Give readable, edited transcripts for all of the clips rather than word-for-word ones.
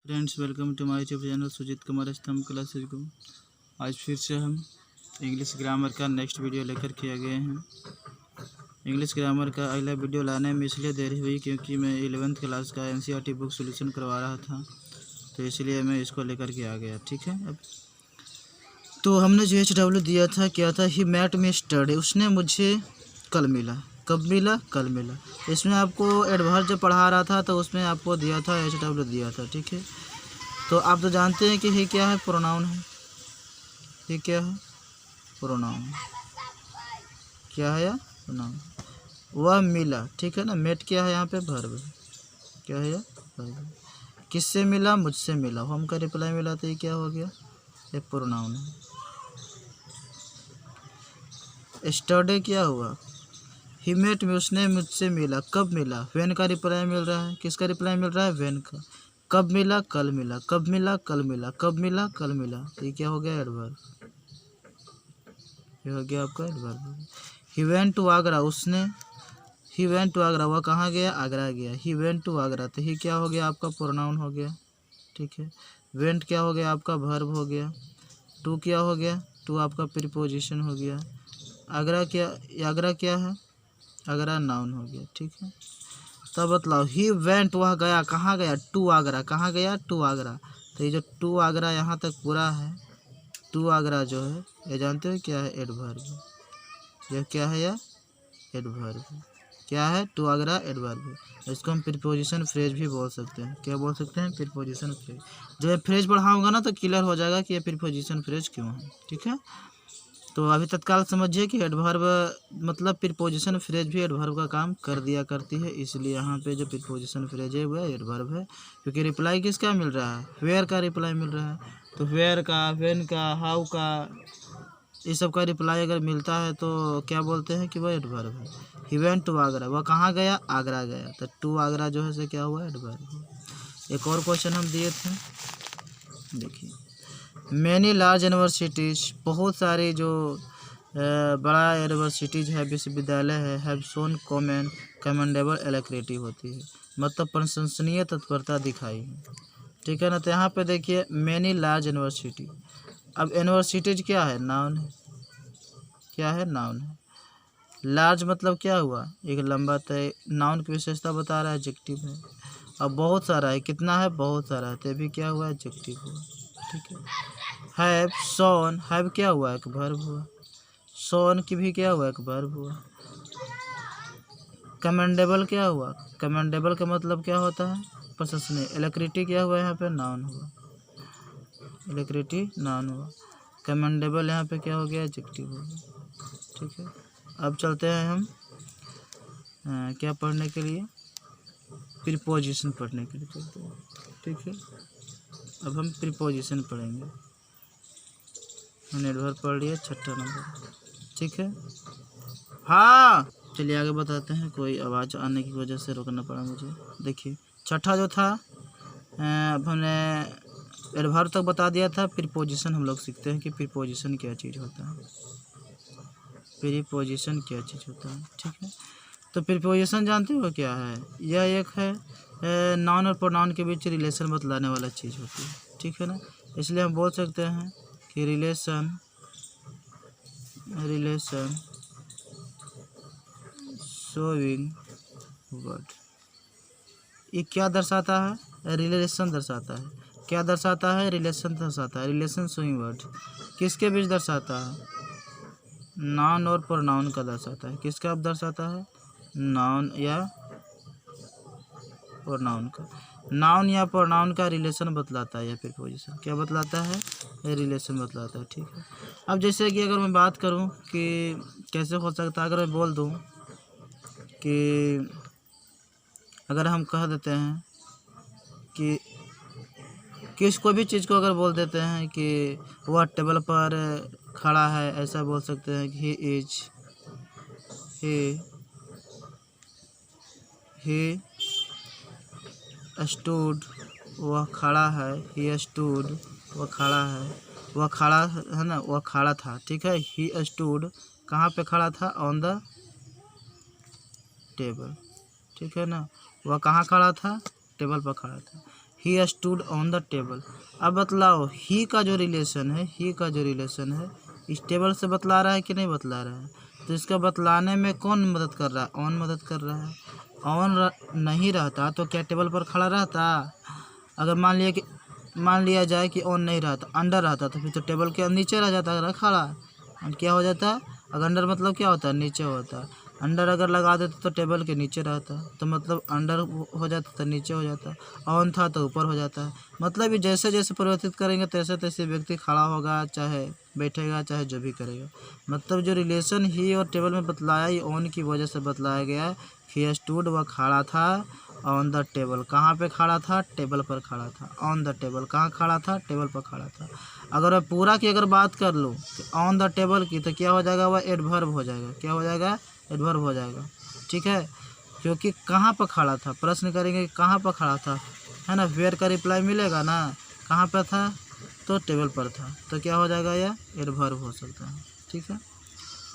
Friends, welcome to my YouTube channel Sujeet Kumar Stambh classes को। आज फिर से हम इंग्लिश ग्रामर का नेक्स्ट वीडियो लेकर के आ गए हैं। इंग्लिश ग्रामर का अगला वीडियो लाने में इसलिए देरी हुई क्योंकि मैं 11th क्लास का NCERT बुक सोल्यूशन करवा रहा था, तो इसलिए मैं इसको लेकर के आ गया। ठीक है, अब तो हमने GHW दिया था, क्या था, ही मैट मी स्टडी, उसने मुझे कल मिला। कब मिला? कल मिला। इसमें आपको एडवर्ब जब पढ़ा रहा था तो उसमें आपको दिया था HW दिया था। ठीक है, तो आप तो जानते हैं कि ये क्या है, प्रोनाउन है। ये क्या है? प्रोनाउन। क्या है यह? प्रोनाउन। वह मिला, ठीक है ना। मेट क्या है यहाँ पे? वर्ब है। क्या है यह? वर्ब। किससे मिला? मुझसे मिला। हम का रिप्लाई मिला तो ये क्या हो गया? ये प्रोनाउन है। स्टडी क्या हुआ? ही मेट में, उसने मुझसे मिला। कब मिला? व्हेन का रिप्लाई मिल रहा है। किसका रिप्लाई मिल रहा है? व्हेन का। कब मिला? कल मिला। कब मिला? कल मिला। कब मिला? कल मिला। तो ये क्या हो गया? एडवर्ब। ये हो गया आपका adverb. He went to Agra, उसने, ही वेंट टू आगरा, वह कहाँ गया? आगरा गया। ही वेंट टू आगरा, तो ही क्या हो गया? आपका प्रोनाउन हो गया। ठीक है, वेंट क्या हो गया? आपका वर्ब हो गया। टू क्या हो गया? टू आपका प्रीपोजिशन हो गया। आगरा क्या? आगरा क्या है? आगरा नाउन हो गया। ठीक है, तब बतलाओ, ही वेंट, वह गया। कहाँ गया? टू आगरा। कहाँ गया? टू आगरा। तो ये जो टू आगरा यहाँ तक पूरा है, टू आगरा जो है, ये जानते हो क्या है? एडवर्ब। यह क्या है? यह एडवर्ब। क्या है? To Agra adverb. इसको हम प्रीपोजिशन फ्रेज भी बोल सकते हैं। क्या बोल सकते हैं? Preposition phrase. जब ये फ्रेज पढ़ाऊंगा ना तो क्लियर हो जाएगा कि ये प्रीपोजिशन फ्रेज क्यों है। ठीक है, तो अभी तत्काल समझिए कि एडवर्ब मतलब प्रीपोजिशन फ्रेज भी एडवर्ब का काम कर दिया करती है, इसलिए यहाँ पे जो प्रीपोजिशन फ्रेज है वह एडवर्ब है। क्योंकि रिप्लाई किसका मिल रहा है? वेयर का रिप्लाई मिल रहा है। तो वेयर का, व्हेन का, हाउ का, इस सब का रिप्लाई अगर मिलता है तो क्या बोलते हैं कि वह एडवर्ब है। ही वेंट टू आगरा, वह कहाँ गया? आगरा गया। तो टू आगरा जो है से क्या हुआ? एडवर्ब। एक और क्वेश्चन हम दिए थे, देखिए, मैनी लार्ज यूनिवर्सिटीज़, बहुत सारी जो बड़ा यूनिवर्सिटीज़ है, विश्वविद्यालय है, हैव शोन कॉमन कमेंडेबल एलेक्रिटी होती है, मतलब प्रशंसनीय तत्परता दिखाई है। ठीक है ना। तो यहाँ पे देखिए, मैनी लार्ज यूनिवर्सिटी, अब यूनिवर्सिटीज क्या है? नाउन है। क्या है? नाउन है। लार्ज मतलब क्या हुआ? एक लंबा तय। नाउन की विशेषता बता रहा है, एडजेक्टिव है। अब बहुत सारा है, कितना है? बहुत सारा है, तो भी क्या हुआ? एडजेक्टिव हुआ। ठीक है, हैव शोन, हैव क्या हुआ? एक वर्ब हुआ। शोन की भी क्या हुआ? एक वर्ब हुआ। कमेंडेबल क्या हुआ? कमेंडेबल का मतलब क्या होता है? प्रशंसनीय। एलेक्रिटी क्या हुआ? यहाँ पे नाउन हुआ। एलेक्रिटी नाउन हुआ। कमेंडेबल यहाँ पे क्या हो गया? एडजेक्टिव हो गया। ठीक है, अब चलते हैं हम क्या पढ़ने के लिए? प्रीपोजिशन पढ़ने के लिए चलते हैं। ठीक है, अब हम प्रीपोजिशन पढ़ेंगे। हमने एडवर्ब पढ़ लिया, 6ठा नंबर। ठीक है, हाँ चलिए आगे बताते हैं। कोई आवाज़ आने की वजह से रोकना पड़ा मुझे। देखिए, 6ठा जो था, हमने एडवर्ब तक बता दिया था। प्रीपोजिशन हम लोग सीखते हैं कि प्रीपोजिशन क्या चीज़ होता है। प्रीपोजिशन क्या चीज़ होता है? ठीक है, तो प्रीपोजिशन जानते हो क्या है? यह एक है नाउन और प्रोनाउन के बीच रिलेशन बतलाने वाला चीज़ होती है। ठीक है ना, इसलिए हम बोल सकते हैं कि रिलेशन शोइंग वर्ड। ये क्या दर्शाता है? रिलेशन दर्शाता है। क्या दर्शाता है? रिलेशन दर्शाता है। रिलेशन शोइंग वर्ड किसके बीच दर्शाता है? नाउन और प्रोनाउन का दर्शाता है। किसका अब दर्शाता है? नाउन या प्रोनाउन का। नाउन या प्रोनाउन का रिलेशन बतलाता है। या प्रीपोजिशन क्या बतलाता है? रिलेशन बतलाता है। ठीक है, अब जैसे कि अगर मैं बात करूं कि कैसे हो सकता है, अगर मैं बोल दूं कि अगर हम कह देते हैं कि कोई भी चीज़ को अगर बोल देते हैं कि वह टेबल पर खड़ा है, ऐसा बोल सकते हैं कि ही स्टूड, वह खड़ा है। ही स्टूड, वह खड़ा है। वह खड़ा है ना, वह खड़ा था। ठीक है, ही स्टूड कहाँ पे खड़ा था? On the table. ठीक है ना, वह कहाँ खड़ा था? टेबल पर खड़ा था। He stood on the table. अब बतलाओ ही का जो रिलेशन है, ही का जो रिलेशन है इस टेबल से बतला रहा है कि नहीं बतला रहा है? तो इसका बतलाने में कौन मदद कर रहा है? ऑन मदद कर रहा है। ऑन नहीं रहता तो क्या टेबल पर खड़ा रहता? अगर मान लिया जाए कि ऑन नहीं रहता, अंडर रहता तो फिर तो टेबल के नीचे रह जाता अगर खड़ा। और क्या हो जाता है? अगर अंडर मतलब क्या होता है? नीचे होता है। अंडर अगर लगा देते तो टेबल के नीचे रहता, तो मतलब अंडर हो जाता तो नीचे हो जाता, ऑन था तो ऊपर हो जाता है। मतलब ये जैसे जैसे परिवर्तित करेंगे तैसे तैसे व्यक्ति खड़ा होगा, चाहे बैठेगा, चाहे जो भी करेगा। मतलब जो रिलेशन ही और टेबल में बतलाया, ये ऑन की वजह से बतलाया गया है। ही स्टूड, वह खड़ा था, ऑन द टेबल, कहाँ पे खड़ा था? टेबल पर खड़ा था। ऑन द टेबल, कहाँ खड़ा था? टेबल पर खड़ा था। अगर मैं पूरा की अगर बात कर लूँ ऑन द टेबल की, तो क्या हो जाएगा? वह एडवर्ब हो जाएगा। क्या हो जाएगा? एडवर्ब हो जाएगा। ठीक है, क्योंकि कहाँ पर खड़ा था, प्रश्न करेंगे कि कहाँ पर खड़ा था, है ना? वेयर का रिप्लाई मिलेगा ना, कहाँ पर था? तो टेबल पर था, तो क्या हो जाएगा? यह एडवर्ब हो सकता है। ठीक है,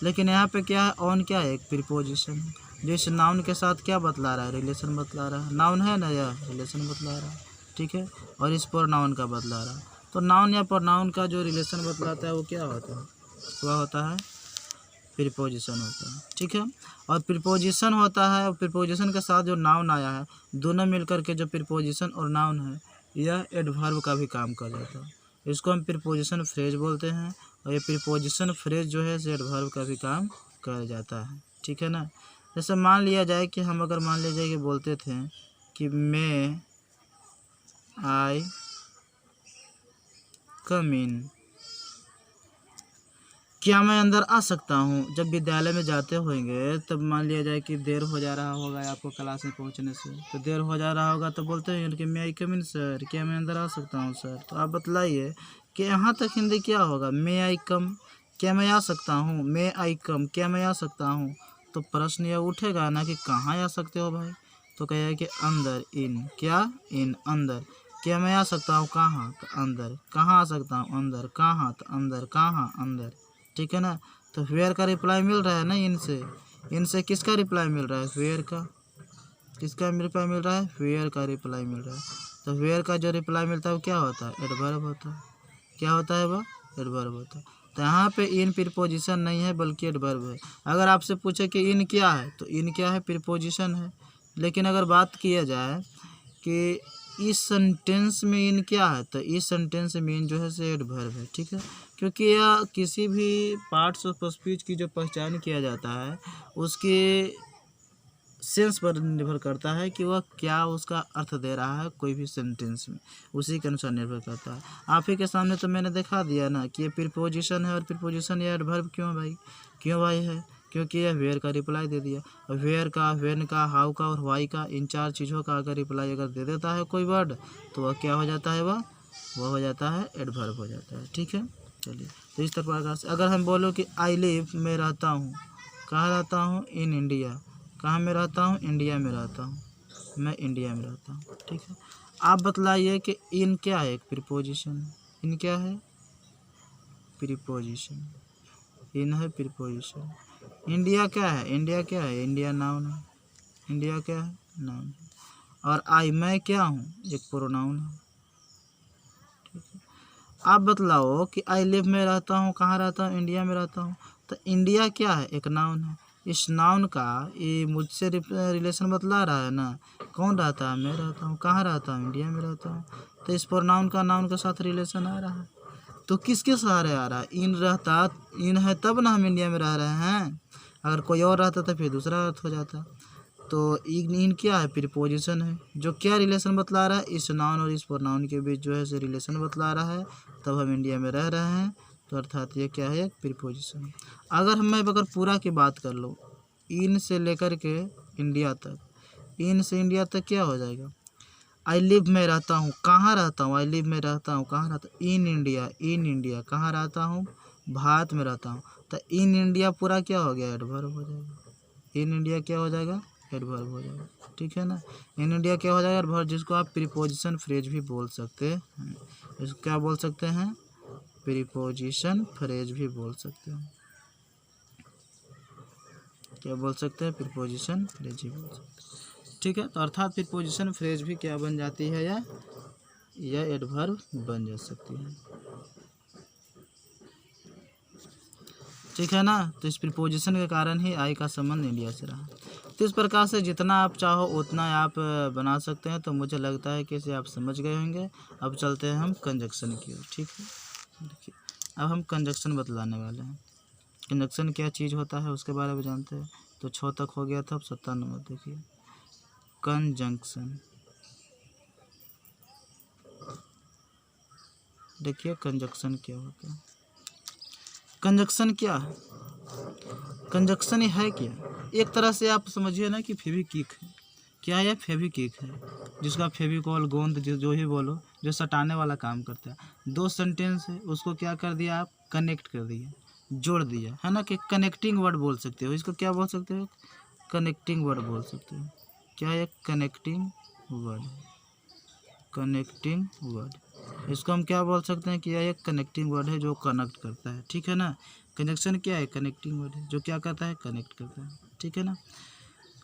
लेकिन यहाँ पे क्या है? ऑन क्या है? एक प्रीपोजिशन है जो इस नाउन के साथ क्या बतला रहा है? रिलेशन बतला रहा है। नाउन है ना, यह रिलेशन बतला रहा है। ठीक है, और इस प्रोनाउन का बतला रहा है। तो नाउन या प्रोनाउन का जो रिलेशन बतलाता है वो क्या होता है? वह होता है प्रीपोजिशन होता है। ठीक है, और प्रीपोजिशन होता है, और प्रीपोजिशन के साथ जो नाउन आया है, दोनों मिलकर के जो प्रीपोजिशन और नाउन है, यह एडवर्ब का भी काम कर जाता है। इसको हम प्रीपोजिशन फ्रेज बोलते हैं, और ये प्रीपोजिशन फ्रेज जो है एडवर्ब का भी काम कर जाता है। ठीक है ना? जैसे मान लिया जाए कि हम अगर मान लिया जाए कि बोलते थे कि मे आई कम इन, क्या मैं अंदर आ सकता हूँ? जब विद्यालय में जाते होंगे तब मान लिया जाए कि देर हो जा रहा होगा आपको क्लास में पहुँचने से, तो देर हो जा रहा होगा तो बोलते हैं कि मे आई कम इन सर, क्या मैं अंदर आ सकता हूँ सर? तो आप बतलाइए कि यहाँ तक हिंदी क्या होगा? मे आई कम, क्या मैं आ सकता हूँ? मे आई कम, क्या मैं आ सकता हूँ? तो प्रश्न यह उठेगा ना कि कहाँ आ सकते हो भाई? तो कहेगा कि अंदर, इन, क्या? इन, अंदर। क्या मैं आ सकता हूँ कहाँ? तो अंदर। कहाँ आ सकता हूँ? अंदर। कहाँ? तो अंदर। कहाँ? अंदर। ठीक है ना? तो वेयर का रिप्लाई मिल रहा है ना इनसे। इनसे किसका रिप्लाई मिल रहा है? वेयर का। किसका रिप्लाई मिल रहा है? वेयर का रिप्लाई मिल रहा है। तो वेयर का जो रिप्लाई मिलता है वो क्या होता है? एडवर्ब होता है। क्या होता है वह? एडवर्ब होता है। तो यहाँ पे इन प्रीपोजिशन नहीं है बल्कि एडवर्ब है। अगर आपसे पूछे कि इन क्या है, तो इन क्या है? प्रीपोजिशन है। लेकिन अगर बात किया जाए कि इस सेंटेंस में इन क्या है, तो इस सेंटेंस में इन जो है से एडवर्ब है। ठीक है, क्योंकि यह किसी भी पार्ट्स ऑफ स्पीच की जो पहचान किया जाता है उसके सेंस पर निर्भर करता है कि वह क्या उसका अर्थ दे रहा है कोई भी सेंटेंस में, उसी के अनुसार निर्भर करता है। आप ही के सामने तो मैंने दिखा दिया ना कि ये प्रीपोजिशन है, और प्रीपोजिशन या एडवर्ब क्यों भाई? क्यों भाई है? क्योंकि यह वेयर का रिप्लाई दे दिया। और वेयर का, व्हेन का, हाउ का और व्हाई का, इन चार चीज़ों का अगर रिप्लाई अगर दे देता है कोई वर्ड, तो वह क्या हो जाता है? वह हो जाता है एडवर्ब हो जाता है। ठीक है, चलिए। तो इस प्रकार से अगर हम बोलो कि आई लिव, मैं रहता हूँ, कहाँ रहता हूँ? In India. कहाँ में रहता हूँ? इंडिया में रहता हूँ, मैं इंडिया में रहता हूँ। ठीक है, आप बतलाइए कि इन क्या है? एक प्रीपोजिशन। इन क्या है? प्रीपोजिशन। इन है प्रीपोजिशन। इंडिया क्या है? इंडिया क्या है? इंडिया नाउन है। इंडिया क्या है? नाउन है। और आई, मैं क्या हूँ? एक प्रोनाउन है। ठीक है, आप बतलाओ कि आई लिव, में रहता हूँ, कहाँ रहता हूँ? इंडिया में रहता हूँ। तो इंडिया क्या है? एक नाउन है। इस नाउन का ये मुझसे रिलेशन बतला रहा है ना। कौन रहता है? मैं रहता हूँ। कहाँ रहता हूँ? इंडिया में रहता हूँ। तो इस प्रोनाउन का नाउन के साथ रिलेशन आ रहा है। तो किसके सहारे आ रहा है? इन रहता, इन है तब ना हम इंडिया में रह रहे हैं। अगर कोई और रहता तो फिर दूसरा अर्थ हो जाता। तो इन क्या है? प्रीपोजिशन है, जो क्या रिलेशन बतला रहा है? इस नाउन और इस प्रोनाउन के बीच जो है से रिलेशन बतला रहा है, तब हम इंडिया में रह रहे हैं। तो अर्थात ये क्या है? प्रीपोजिशन। अगर पूरा की बात कर लो, इन से लेकर के इंडिया तक, इन से इंडिया तक क्या हो जाएगा? आई लिव, में रहता हूँ, कहाँ रहता हूँ? आई लिव, में रहता हूँ, कहाँ रहता हूँ? In India. इन इंडिया, कहाँ रहता हूँ? भारत में रहता हूँ। तो इन इंडिया पूरा क्या हो गया? एडवर्ब हो जाएगा। इन इंडिया क्या हो जाएगा? एडवर्ब हो जाएगा। ठीक है ना? इन इंडिया क्या हो जाएगा? एडवर्ब, जिसको आप प्रीपोजिशन फ्रेज भी बोल सकते हैं। इसको क्या बोल सकते हैं? प्रीपोजिशन फ्रेज भी बोल सकते हैं। क्या बोल सकते हैं? प्रीपोजिशन फ्रेज भी बोल सकते हैं। ठीक है, तो अर्थात प्रीपोजिशन फ्रेज भी क्या बन जाती है? या या एडवर्ब बन जा सकती है, ठीक है ना। तो इस प्रीपोजिशन के कारण ही आई का संबंध इंडिया से रहा। तो इस प्रकार से जितना आप चाहो उतना आप बना सकते हैं। तो मुझे लगता है कि इसे आप समझ गए होंगे। अब चलते हैं हम कंजक्शन की ओर, ठीक है। देखिए अब हम कंजक्शन बतलाने वाले हैं। कंजक्शन क्या चीज़ होता है उसके बारे में जानते हैं। तो 6 तक हो गया था, अब 7 नंबर देखिए कंजंक्शन। देखिए कंजक्शन क्या होता है। कंजक्शन क्या है, कंजक्शन है क्या, एक तरह से आप समझिए ना कि फेविक्विक है। क्या है, फेविक्विक है, जिसका फेविकॉल गोंद जो ही बोलो, जो सटाने वाला काम करता है। दो सेंटेंस है उसको क्या कर दिया आप, कनेक्ट कर दिया, जोड़ दिया, है ना। कि कनेक्टिंग वर्ड बोल सकते हो, इसको क्या बोल सकते हो, कनेक्टिंग वर्ड बोल सकते हो। क्या है, कनेक्टिंग वर्ड, कनेक्टिंग वर्ड। इसको हम क्या बोल सकते हैं कि यह एक कनेक्टिंग वर्ड है जो कनेक्ट करता है, ठीक है ना। कंजक्शन क्या है, कनेक्टिंग वर्ड है जो क्या करता है, कनेक्ट करता है, ठीक है ना।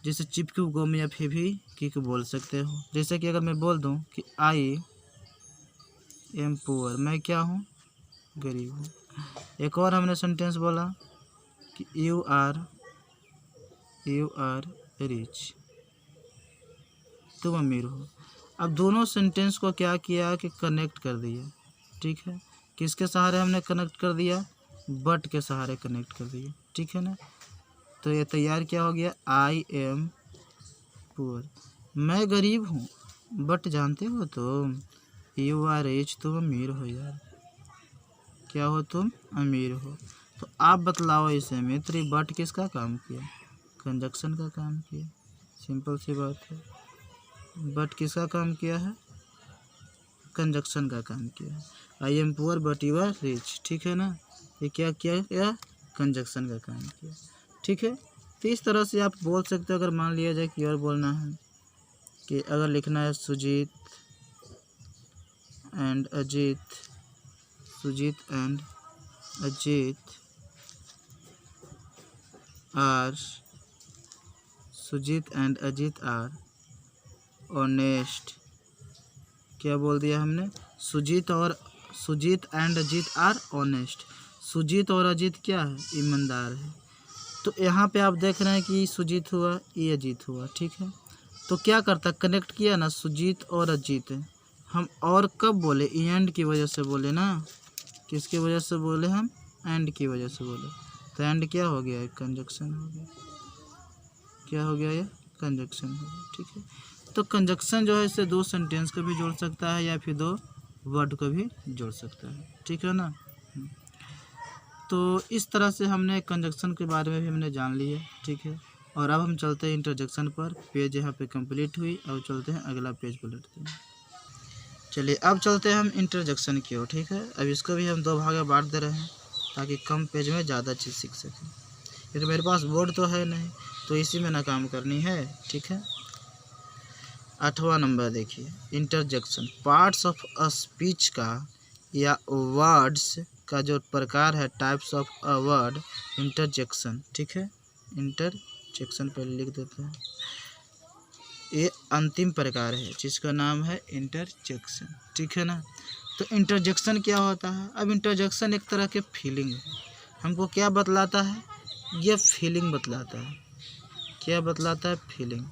जैसे चिपकू गोम या फेविक्विक बोल सकते हो। जैसे कि अगर मैं बोल दूं कि आई एम पुअर, मैं क्या हूँ, गरीब हूँ। एक और हमने सेंटेंस बोला कि यू आर रिच, तुम अमीर हो। अब दोनों सेंटेंस को क्या किया कि कनेक्ट कर दिया, ठीक है। किसके सहारे हमने कनेक्ट कर दिया, बट के सहारे कनेक्ट कर दिया, ठीक है ना। तो ये तैयार क्या हो गया, आई एम पुअर, मैं गरीब हूँ। बट जानते हो तुम, यू आर रिच, तुम अमीर हो यार। क्या हो तुम, अमीर हो। तो आप बतलाओ इसे में, तो बट किसका काम किया, कंजक्शन का काम किया। सिंपल सी बात है। बट किसका काम किया है, कंजक्शन का काम किया है। I am poor but you are rich, ठीक है ना। ये क्या किया, कंजक्शन का काम किया, ठीक है। तो इस तरह से आप बोल सकते हो। अगर मान लिया जाए कि और बोलना है कि अगर लिखना है Sujeet and Ajeet, Sujeet and Ajeet are, Sujeet and Ajeet are honest. क्या बोल दिया हमने, Sujeet and Ajeet are honest. Sujeet और अजीत क्या है, ईमानदार है। तो यहाँ पे आप देख रहे हैं कि सुजीत हुआ, ये अजीत हुआ, ठीक है। तो क्या करता, कनेक्ट किया ना, सुजीत और अजीत। हम और कब बोले, एंड की वजह से बोले ना। किसकी वजह से बोले हम, एंड की वजह से बोले। तो एंड क्या हो गया, कंजक्शन हो गया। क्या हो गया, ये कंजक्शन हो गया, ठीक है। तो कंजक्शन जो है इससे दो सेंटेंस को भी जोड़ सकता है या फिर दो वर्ड को भी जोड़ सकता है, ठीक है ना। तो इस तरह से हमने कंजक्शन के बारे में भी हमने जान लिया, ठीक है। और अब हम चलते हैं इंटरजेक्शन पर। पेज यहाँ पे कंप्लीट हुई। अब चलते हैं अगला पेज पलटते हैं। चलिए अब चलते हैं हम इंटरजेक्शन की ओर, ठीक है। अब इसको भी हम दो भाग में बांट दे रहे हैं ताकि कम पेज में ज़्यादा चीज़ सीख सकें। क्योंकि मेरे पास बोर्ड तो है नहीं, तो इसी में ना काम करनी है, ठीक है। 8वां नंबर देखिए, interjection. Parts of a speech का या वर्ड्स का जो प्रकार है, types of a word, interjection, ठीक है। इंटरजेक्शन पहले लिख देते हैं। ये अंतिम प्रकार है जिसका नाम है इंटरजेक्शन, ठीक है ना। तो इंटरजेक्शन क्या होता है, अब इंटरजेक्शन एक तरह के फीलिंग है। हमको क्या बतलाता है, ये फीलिंग बतलाता है। क्या बतलाता है, फीलिंग।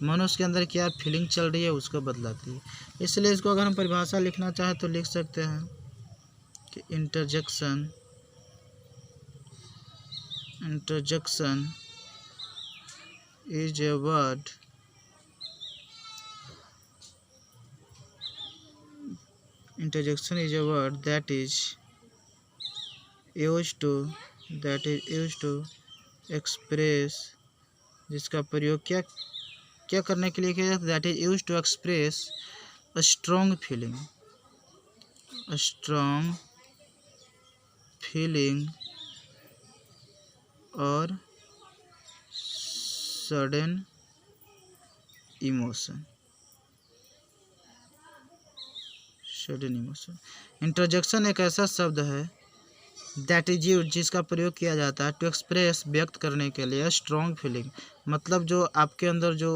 मनुष्य के अंदर क्या फीलिंग चल रही है उसको बतलाती है। इसलिए इसको अगर हम परिभाषा लिखना चाहें तो लिख सकते हैं कि interjection is a word that is used to express, जिसका प्रयोग क्या करने के लिए किया जाता है, that is use to express a strong feeling or sudden emotion. Interjection एक ऐसा शब्द है दैट इज यूज, जिसका प्रयोग किया जाता है टू एक्सप्रेस, व्यक्त करने के लिए, स्ट्रॉन्ग फीलिंग, मतलब जो आपके अंदर जो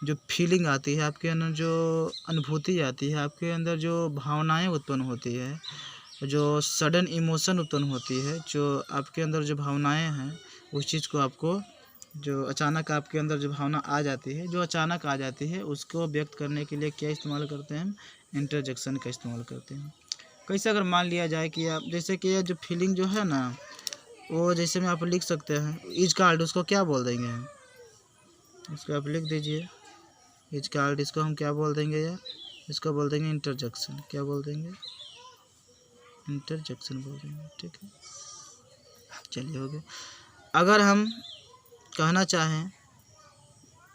जो फीलिंग आती है आपके अंदर, जो अनुभूति आती है आपके अंदर, जो भावनाएं उत्पन्न होती है, जो सडन इमोशन उत्पन्न होती है, जो आपके अंदर जो भावनाएं हैं उस चीज़ को आपको, जो अचानक आपके अंदर जो भावना आ जाती है, जो अचानक आ जाती है, उसको व्यक्त करने के लिए क्या इस्तेमाल करते हैं हम? इंटरजेक्शन का इस्तेमाल करते हैं। कैसे, अगर मान लिया जाए कि आप, जैसे कि ये जो फीलिंग जो है ना, वो जैसे में आप लिख सकते हैं इज कार्ड, उसको क्या बोल देंगे हम? इसको आप लिख दीजिए इज कार्ड, इसको हम क्या बोल देंगे यार? इसको बोल देंगे इंटरजेक्शन। क्या बोल देंगे? इंटरजेक्शन बोल देंगे। ठीक है, चलिए हो गया। अगर हम कहना चाहें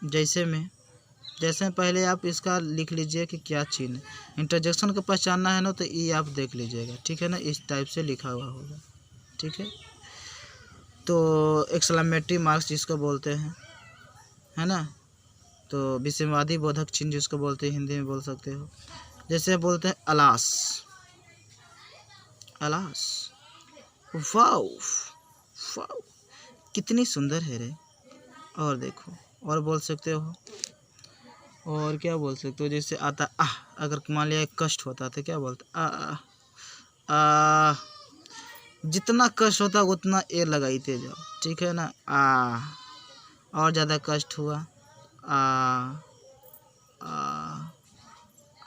जैसे पहले आप इसका लिख लीजिए कि क्या चिन्ह, इंटरजेक्शन को पहचानना है ना, तो ये आप देख लीजिएगा। ठीक है ना, इस टाइप से लिखा हुआ होगा। ठीक है, तो एक्सक्लेमेटरी मार्क्स जिसको बोलते हैं, है ना, तो विस्मयवादी बोधक चिन्ह जिसको बोलते हैं, हिंदी में बोल सकते हो। जैसे बोलते हैं अलास, अलास, वाओ वाओ, कितनी सुंदर है रे। और देखो, और बोल सकते हो, और क्या बोल सकते हो? जैसे आता आह, अगर मान लिया कष्ट होता तो क्या बोलते? आ आ, जितना कष्ट होता उतना ए लगाते जाओ। ठीक है ना, और ज़्यादा कष्ट हुआ, आ आ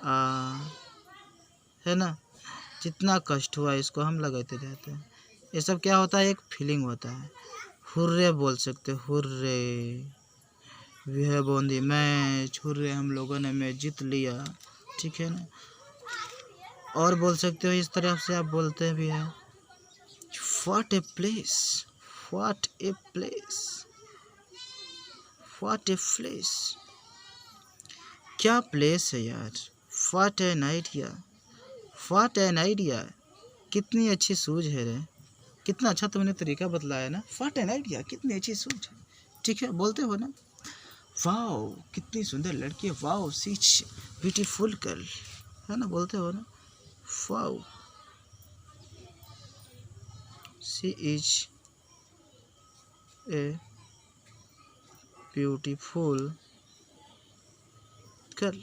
आ, है ना, जितना कष्ट हुआ इसको हम लगाते जाते हैं। ये सब क्या होता है? एक फीलिंग होता है। हुर्रे बोल सकते हो, hurray, we have won the match, hurray हम लोगों ने मैच जीत लिया। ठीक है ना, और बोल सकते हो इस तरह से आप बोलते भी हैं, what a place, what a place, what a place, क्या प्लेस है यार, what an idea, what an idea, कितनी अच्छी सूझ है रे, कितना अच्छा तुमने तरीका बतलाया ना, व्हाट एन आइडिया, कितनी अच्छी सूझ है। ठीक है, बोलते हो ना, वाओ कितनी सुंदर लड़की है, wow she is beautiful girl, है ना, बोलते हो ना, wow she is a beautiful girl,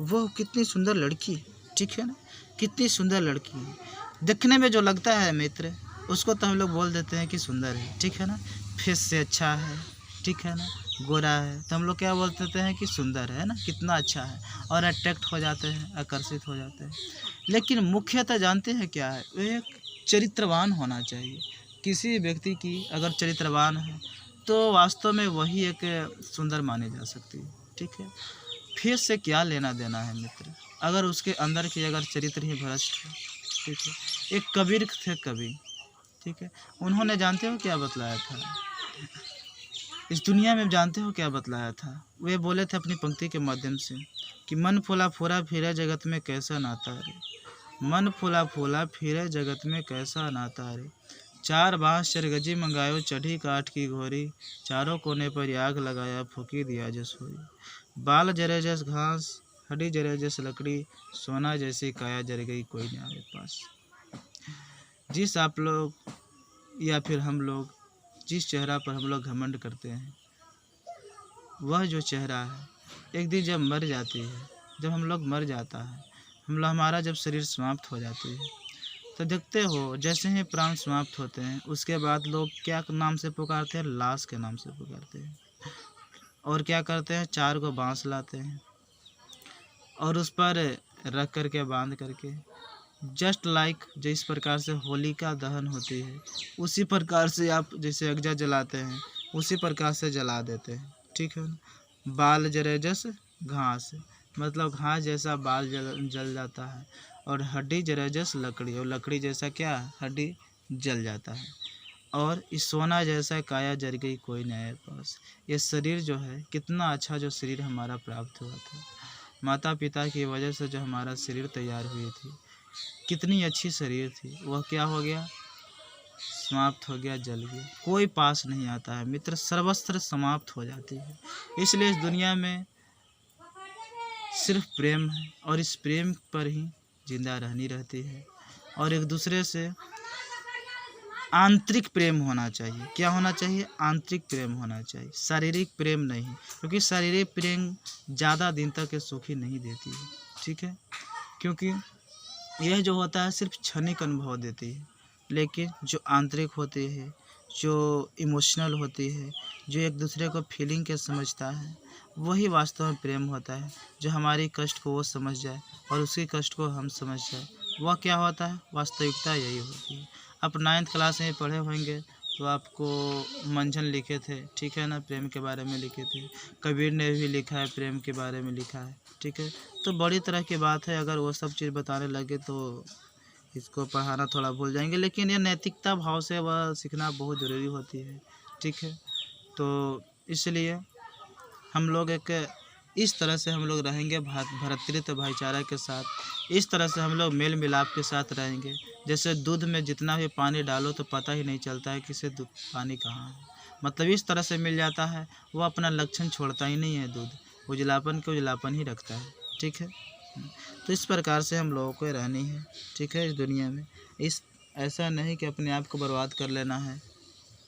वह कितनी सुंदर लड़की है। ठीक है ना, कितनी सुंदर लड़की है, दिखने में जो लगता है मित्र, उसको तो हम लोग बोल देते हैं कि सुंदर है। ठीक है ना, फेस से अच्छा है, ठीक है ना, गोरा है, तो हम लोग क्या बोल देते हैं कि सुंदर है ना, कितना अच्छा है, और अट्रैक्ट हो जाते हैं, आकर्षित हो जाते हैं। लेकिन मुख्यतः जानते हैं क्या है? वो एक चरित्रवान होना चाहिए। किसी व्यक्ति की अगर चरित्रवान है तो वास्तव में वही एक सुंदर मानी जा सकती है। ठीक है, फेस से क्या लेना देना है मित्र, अगर उसके अंदर की अगर चरित्र ही भ्रष्ट है। ठीक है, एक कबीर थे कवि, ठीक है, उन्होंने जानते हो क्या बतलाया था इस दुनिया में? जानते हो क्या बतलाया था? वे बोले थे अपनी पंक्ति के माध्यम से कि मन फूला फूला फिरे जगत में कैसा नाता रे, मन फूला फूला फिरे जगत में कैसा नाता रे, चार बांस चरगजी मंगायो चढ़ी काठ की घोरी, चारों कोने पर आग लगाया फूकी दिया जसोरी, बाल जरे जस घास, हड्डी जरे जस लकड़ी, सोना जैसी काया जर गई कोई नहीं आए पास। जिस आप लोग या फिर हम लोग जिस चेहरा पर हम लोग घमंड करते हैं, वह जो चेहरा है एक दिन जब मर जाती है, जब हम लोग मर जाता है, हमारा जब शरीर समाप्त हो जाती है, तो देखते हो जैसे ही प्राण समाप्त होते हैं उसके बाद लोग क्या नाम से पुकारते हैं? लाश के नाम से पुकारते हैं। और क्या करते हैं? चार को बांस लाते हैं और उस पर रख करके बांध करके, जस्ट लाइक जिस प्रकार से होलिका दहन होती है उसी प्रकार से आप जैसे अगजा जलाते हैं उसी प्रकार से जला देते हैं। ठीक है, बाल जरे जस घास, मतलब घास जैसा बाल जल जाता है, और हड्डी जरे जस लकड़ी, और लकड़ी जैसा क्या? हड्डी जल जाता है, और इस सोना जैसा काया जर गई कोई नहीं आए पास। ये शरीर जो है, कितना अच्छा जो शरीर हमारा प्राप्त हुआ था, माता पिता की वजह से जो हमारा शरीर तैयार हुई थी, कितनी अच्छी शरीर थी, वह क्या हो गया? समाप्त हो गया, जल गया, कोई पास नहीं आता है मित्र, सर्वस्त्र समाप्त हो जाती है। इसलिए इस दुनिया में सिर्फ प्रेम है, और इस प्रेम पर ही जिंदा रहनी रहती है, और एक दूसरे से आंतरिक प्रेम होना चाहिए। क्या होना चाहिए? आंतरिक प्रेम होना चाहिए, शारीरिक प्रेम नहीं, क्योंकि शारीरिक प्रेम ज़्यादा दिन तक ये सुखी नहीं देती है, ठीक है, क्योंकि यह जो होता है सिर्फ क्षणिक अनुभव देती है। लेकिन जो आंतरिक होती है, जो इमोशनल होती है, जो एक दूसरे को फीलिंग के समझता है, वही वास्तव में प्रेम होता है। जो हमारी कष्ट को वो समझ जाए और उसकी कष्ट को हम समझ जाए, वह क्या होता है? वास्तविकता यही होती है। आप 9th क्लास में पढ़े होंगे तो आपको मंझन लिखे थे, ठीक है ना, प्रेम के बारे में लिखे थे। कबीर ने भी लिखा है, प्रेम के बारे में लिखा है, ठीक है। तो बड़ी तरह की बात है, अगर वो सब चीज़ बताने लगे तो इसको पढ़ाना थोड़ा भूल जाएंगे। लेकिन ये नैतिकता भाव से वह सीखना बहुत ज़रूरी होती है, ठीक है। तो इसलिए हम लोग एक इस तरह से हम लोग रहेंगे भ्रातृत्व भाईचारा के साथ, इस तरह से हम लोग मेल मिलाप के साथ रहेंगे। जैसे दूध में जितना भी पानी डालो तो पता ही नहीं चलता है कि इसे दूध पानी कहाँ है, मतलब इस तरह से मिल जाता है। वो अपना लक्षण छोड़ता ही नहीं है, दूध उजलापन के उजलापन ही रखता है, ठीक है। तो इस प्रकार से हम लोगों को रहनी है, ठीक है, इस दुनिया में। इस ऐसा नहीं कि अपने आप को बर्बाद कर लेना है,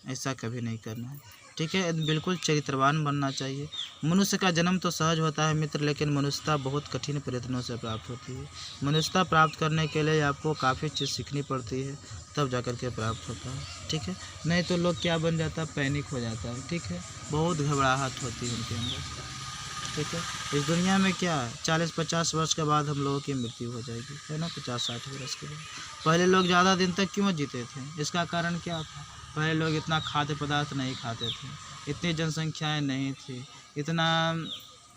ऐसा कभी नहीं करना है, ठीक है। बिल्कुल चरित्रवान बनना चाहिए। मनुष्य का जन्म तो सहज होता है मित्र, लेकिन मनुष्यता बहुत कठिन प्रयत्नों से प्राप्त होती है। मनुष्यता प्राप्त करने के लिए आपको काफ़ी चीज़ सीखनी पड़ती है, तब जाकर के प्राप्त होता है, ठीक है। नहीं तो लोग क्या बन जाता है? पैनिक हो जाता है, ठीक है, बहुत घबराहट होती है उनके अंदर, ठीक है। इस दुनिया में क्या 40-50 वर्ष के बाद हम लोगों की मृत्यु हो जाएगी, है ना, 50-60 वर्ष के बाद। पहले लोग ज़्यादा दिन तक क्यों जीते थे? इसका कारण क्या था? पहले लोग इतना खाद्य पदार्थ नहीं खाते थे, इतनी जनसंख्याएं नहीं थी, इतना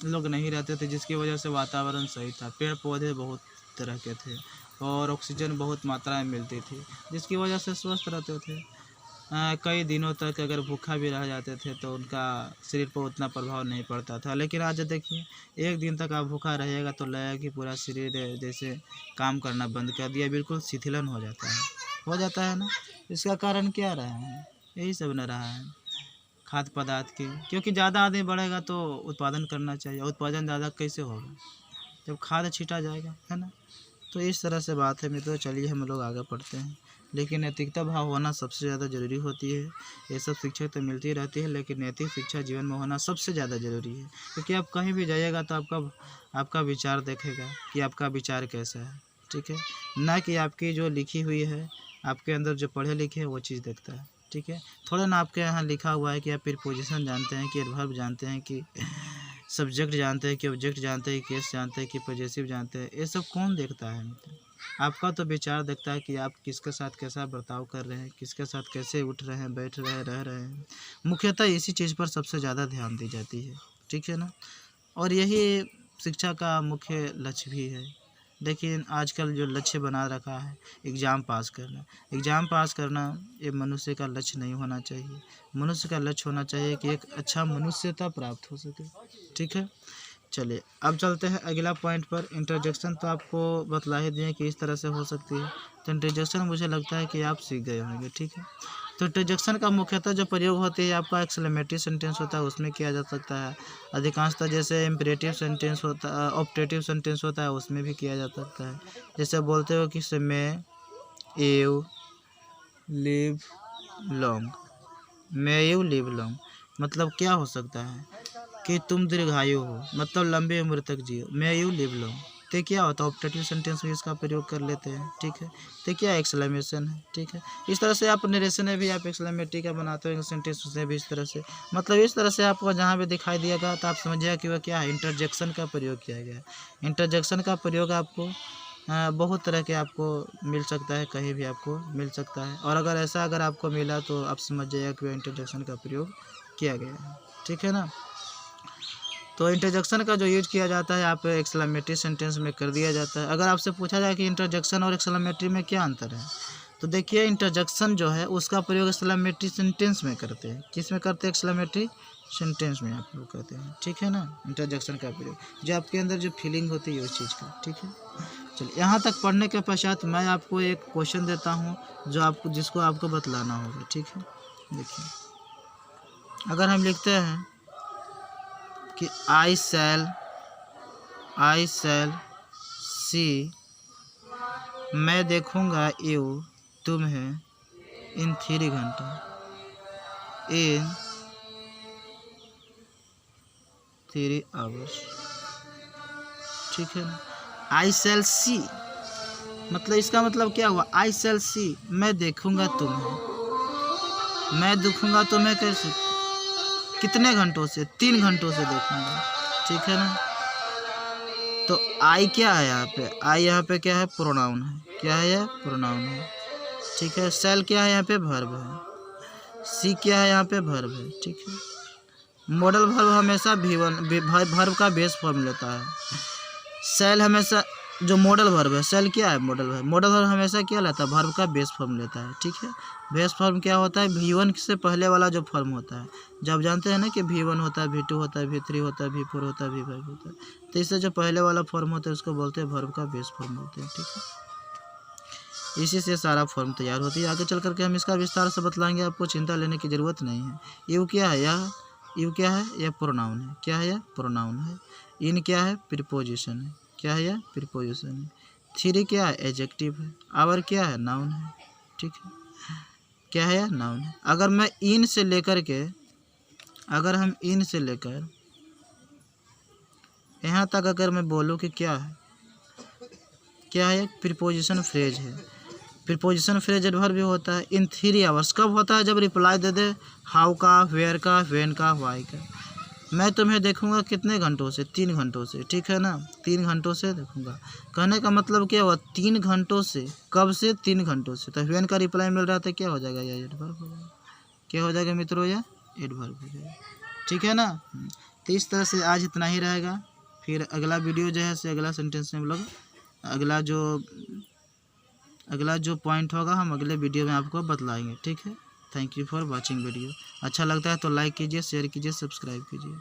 लोग नहीं रहते थे, जिसकी वजह से वातावरण सही था, पेड़ पौधे बहुत तरह के थे और ऑक्सीजन बहुत मात्रा में मिलती थी, जिसकी वजह से स्वस्थ रहते थे। कई दिनों तक अगर भूखा भी रह जाते थे तो उनका शरीर पर उतना प्रभाव नहीं पड़ता था। लेकिन आज देखिए, एक दिन तक आप भूखा रहिएगा तो लगेगा कि पूरा शरीर जैसे काम करना बंद कर दिया, बिल्कुल शिथिलन हो जाता है ना। इसका कारण क्या रहा है? यही सब न रहा है, खाद्य पदार्थ की, क्योंकि ज़्यादा आदमी बढ़ेगा तो उत्पादन करना चाहिए। उत्पादन ज़्यादा कैसे होगा? जब खाद छीटा जाएगा, है ना। तो इस तरह से बात है मित्रों। चलिए हम लोग आगे पढ़ते हैं। लेकिन नैतिकता भाव होना सबसे ज़्यादा ज़रूरी होती है। ये सब शिक्षा तो मिलती रहती है, लेकिन नैतिक शिक्षा जीवन में होना सबसे ज़्यादा ज़रूरी है, क्योंकि आप कहीं भी जाइएगा तो आपका विचार देखेगा कि आपका विचार कैसा है, ठीक है, ना कि आपकी जो लिखी हुई है, आपके अंदर जो पढ़े लिखे हैं वो चीज़ देखता है, ठीक है। थोड़ा ना आपके यहाँ लिखा हुआ है कि आप प्रीपोजिशन जानते हैं, कि एडवर्ब जानते हैं, कि सब्जेक्ट जानते हैं, कि ऑब्जेक्ट जानते हैं, कि केस जानते हैं, कि पॉजेसिव जानते हैं। ये सब कौन देखता है मित्र? आपका तो विचार देखता है कि आप किसके साथ कैसा बर्ताव कर रहे हैं, किसके साथ कैसे उठ रहे हैं, बैठ रहे हैं, रह रहे हैं। मुख्यतः इसी चीज़ पर सबसे ज़्यादा ध्यान दी जाती है, ठीक है ना। और यही शिक्षा का मुख्य लक्ष्य भी है। लेकिन आजकल जो लक्ष्य बना रखा है एग्ज़ाम पास करना ये मनुष्य का लक्ष्य नहीं होना चाहिए। मनुष्य का लक्ष्य होना चाहिए कि एक अच्छा मनुष्यता प्राप्त हो सके, ठीक है। चलिए अब चलते हैं अगला पॉइंट पर। इंटरजेक्शन तो आपको बतला ही दिए कि इस तरह से हो सकती है। तो इंटरजेक्शन मुझे लगता है कि आप सीख गए होंगे, ठीक है। तो इंटरजेक्शन का मुख्यतः जो प्रयोग होती है आपका एक्सक्लेमेटरी सेंटेंस होता है उसमें किया जा सकता है। अधिकांशतः जैसे इम्परेटिव सेंटेंस होता है, ऑप्टेटिव सेंटेंस होता है, उसमें भी किया जा सकता है। जैसे बोलते हो कि may you live long, may you live long मतलब क्या हो सकता है कि तुम दीर्घायु हो, मतलब लंबी उम्र तक जियो। मे यू लिव लॉन्ग तो क्या होता है? ऑप्टेटिव सेंटेंस में इसका प्रयोग कर लेते हैं, ठीक है। तो क्या एक्सक्लेमेशन है, ठीक है। इस तरह से आप नरेशन में भी आप एक्सक्लेमेटरी का बनाते हो सेंटेंस में भी इस तरह से, मतलब इस तरह से आपको जहाँ भी दिखाई दिएगा तो आप समझिएगा कि वह क्या है, इंटरजेक्शन का प्रयोग किया गया है। इंटरजेक्शन का प्रयोग आपको बहुत तरह के आपको मिल सकता है, कहीं भी आपको मिल सकता है। और अगर आपको मिला तो आप समझ जाइएगा कि वह इंटरजेक्शन का प्रयोग किया गया है, ठीक है ना। तो इंटरजेक्शन का जो यूज किया जाता है आप एक्सक्लेमेटरी सेंटेंस में कर दिया जाता है। अगर आपसे पूछा जाए कि इंटरजेक्शन और एक्सक्लेमेटरी में क्या अंतर है, तो देखिए इंटरजेक्शन जो है उसका प्रयोग एक्सक्लेमेटरी सेंटेंस में करते हैं। किस में करते हैं? एक्सक्लेमेटरी सेंटेंस में आप लोग करते हैं, ठीक है ना। इंटरजेक्शन का प्रयोग जो आपके अंदर जो फीलिंग होती है उस चीज़ का, ठीक है। चलिए यहाँ तक पढ़ने के पश्चात मैं आपको एक क्वेश्चन देता हूँ जिसको आपको बतलाना होगा, ठीक है। देखिए अगर हम लिखते हैं कि आई शैल सी, मैं देखूँगा यू तुम्हें इन 3 घंटा, इन 3 आवर्स, ठीक है ना। आई शैल सी, मतलब इसका मतलब क्या हुआ, आई शैल सी, मैं देखूंगा तुम्हें, मैं देखूंगा तुम्हें कैसे, कितने घंटों से, 3 घंटों से देखूंगा, ठीक है ना। तो आई क्या है यहाँ पे, आई यहाँ पे क्या है, प्रोनाउन है, क्या है यह, प्रोनाउन है, ठीक है। शैल क्या है यहाँ पे, वर्ब है। सी क्या है यहाँ पे, वर्ब है, ठीक है। मॉडल वर्ब हमेशा वर्ब का बेस फॉर्म लेता है। शैल हमेशा, जो मॉडल वर्ब है, शैल क्या है, मॉडल वर्ब, मॉडल वर्ब हमेशा क्या लेता है, वर्ब का बेस फॉर्म लेता है, ठीक है। बेस फॉर्म क्या होता है, V1 से पहले वाला जो फॉर्म होता है, जब जानते हैं ना कि V1 होता है, V2 होता है, V3 होता है, V4 होता है, V5 होता है, तो इससे जो पहले वाला फॉर्म होता है उसको बोलते हैं वर्ब का बेस फॉर्म बोलते हैं, ठीक है। इसी से सारा फॉर्म तैयार होती है। आगे चल करके हम इसका विस्तार से बतलाएंगे, आपको चिंता लेने की ज़रूरत नहीं है। यू क्या है, यू क्या है, यह प्रोनाउन है, क्या है, यह प्रोनाउन है। इन क्या है, प्रीपोजिशन है, क्या है, यह प्रीपोजिशन है। 3 क्या है, एडजेक्टिव है। आवर क्या है, नाउन है, ठीक है, क्या है, यह नाउन है। अगर मैं इन से लेकर के, अगर हम इन से लेकर यहाँ तक अगर मैं बोलूँ कि क्या है, क्या है, प्रीपोजिशन फ्रेज है। प्रीपोजिशन फ्रेज एडवर्ब भी होता है। इन 3 आवर्स कब होता है, जब रिप्लाई दे दे हाउ का, वेयर का, व्हेन का, व्हाई का। मैं तुम्हें देखूंगा कितने घंटों से, 3 घंटों से, ठीक है ना, 3 घंटों से देखूंगा। कहने का मतलब क्या हुआ, 3 घंटों से, कब से, 3 घंटों से। तो व्हेन का रिप्लाई मिल रहा था, क्या हो जाएगा, यह एडवर्ब हो जाएगा। क्या हो जाएगा मित्रों, यह एडवर्ब हो जाएगा, ठीक है ना। तो इस तरह से आज इतना ही रहेगा। फिर अगला वीडियो जो है, अगला सेंटेंस में हम लोग अगला जो पॉइंट होगा हम अगले वीडियो में आपको बतलाएंगे, ठीक है। Thank you for watching video. अच्छा लगता है तो लाइक कीजिए, शेयर कीजिए, सब्सक्राइब कीजिए।